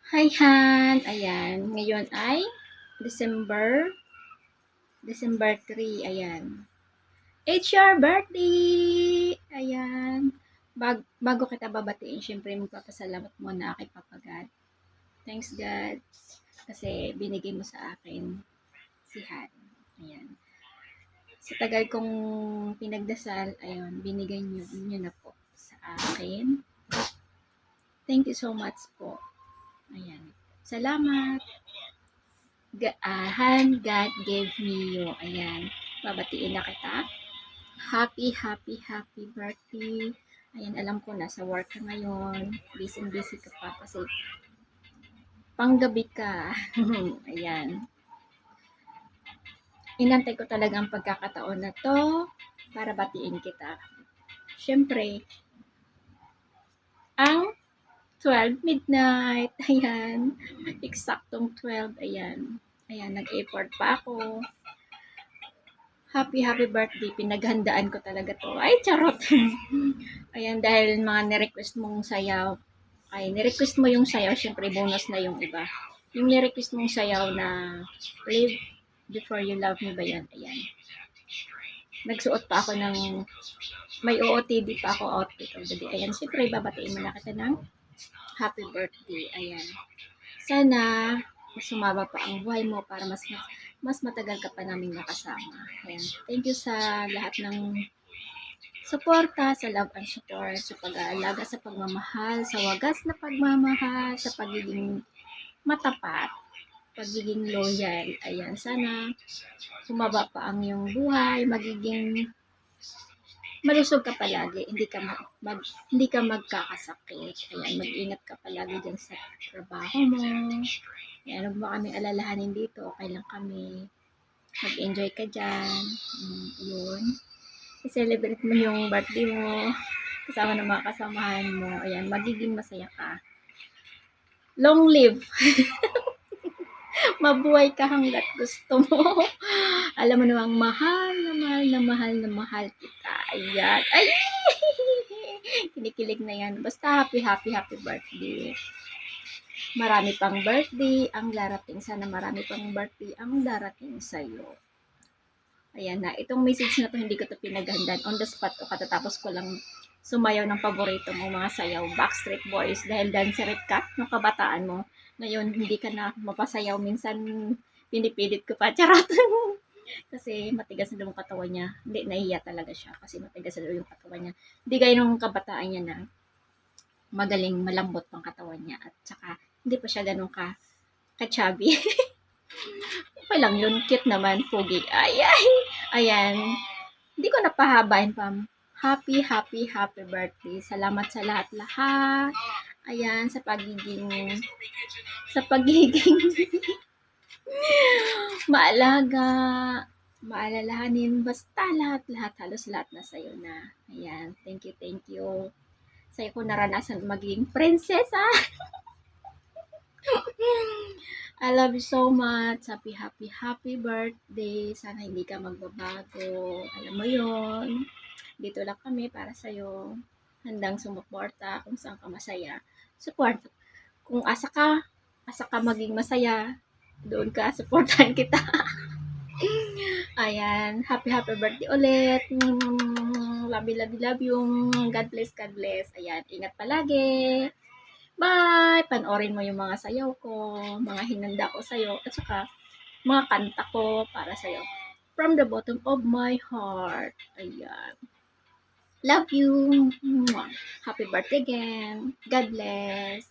Hi, Han! Ayan, ngayon ay December, December 3, ayan. It's your birthday! Ayan. Bago kita babatiin, syempre magpapasalamat muna kay Papa God. Thanks God kasi binigay mo sa akin si Han. Ayan. Sa tagal kong pinagdasal, ayun, binigay niyo na po sa akin. Thank you so much po. Ayan. Salamat. Han, God gave me you. Ayan. Babatiin na kita. Happy birthday. Ayan, alam ko nasa work ka ngayon. Busy ka pa kasi panggabi ka. Ayan. Inantay ko talaga ang pagkakataon na to para batiin kita. Siyempre, ang 12 midnight. Ayan. Eksaktong 12. Ayan. Ayan, nag-effort pa ako. Happy birthday. Pinaghandaan ko talaga to. Ay, charot. Ayan, dahil mga nirequest mong sayaw. Ay, nirequest mo yung sayaw. Siyempre, bonus na yung iba. Yung nirequest mong sayaw na Live Before You Love Me ba yan? Ayan. Nagsuot pa ako ng may OOTD pa ako outfit of the day. Ayan, siyempre, babatiin mo na kita ng happy birthday. Ayan. Sana mas sumaba pa ang buhay mo para mas matagal ka pa namin nakasama. Ayan. Thank you sa lahat ng suporta, sa love and support, sa pag-aalaga, sa pagmamahal, sa wagas na pagmamahal, sa pagiging matapat, pagiging loyal. Ayan, sana sumaba pa ang iyong buhay, magiging malusog ka palagi, hindi ka magkakasakit. Ayan, mag-ingat ka palagi dyan sa trabaho mo. Ayan, huwag mo kami alalahanin dito, okay lang kami. Mag-enjoy ka dyan. Yun. I-celebrate mo yung birthday mo kasama ng mga kasamahan mo. Ayan, magiging masaya ka. Long live! Mabuhay ka hanggat gusto mo. Alam mo namang mahal kita. Ayan. Ay! Kinikilig na yan. Basta happy birthday. Marami pang birthday ang darating. Sana marami pang birthday ang darating sa'yo. Ayan na. Itong message na to, hindi ko to pinaghandaan. On the spot ko, katatapos ko lang sumayaw ng paborito mong mga sayaw, Backstreet Boys, dahil dancerite ka nung kabataan mo. Ngayon, hindi ka na mapasayaw. Minsan, pinipilit ko pa. Charot! Kasi matigas na daw yung katawan niya. Hindi, nahiya talaga siya kasi matigas na daw yung katawan niya. Hindi gaya nung kabataan niya na magaling, malambot pang katawan niya. At saka, hindi pa siya ganun ka-chubby. Okay lang yun. Cute naman. Pogi. Ayan. Hindi ko napahabain pa. Happy birthday. Salamat sa lahat-lahat. Ayan, sa pagiging maalaga, maalalahanin, basta lahat, halos lahat na sa'yo na. Ayan, thank you. Sa'yo ko naranasan maging prinsesa. I love you so much. Happy birthday. Sana hindi ka magbabago. Alam mo yon. Dito lang kami para sa'yo. Handang sumuporta kung saan ka masaya. Support. Kung asa ka maging masaya, doon ka, supportan kita. Ayan, happy birthday ulit. Love you. God bless. Ayan, ingat palagi. Bye! Panoorin mo yung mga sayaw ko, mga hinanda ko sa'yo, at saka mga kanta ko para sa'yo. From the bottom of my heart. Ayan. Love you. Happy birthday again. God bless.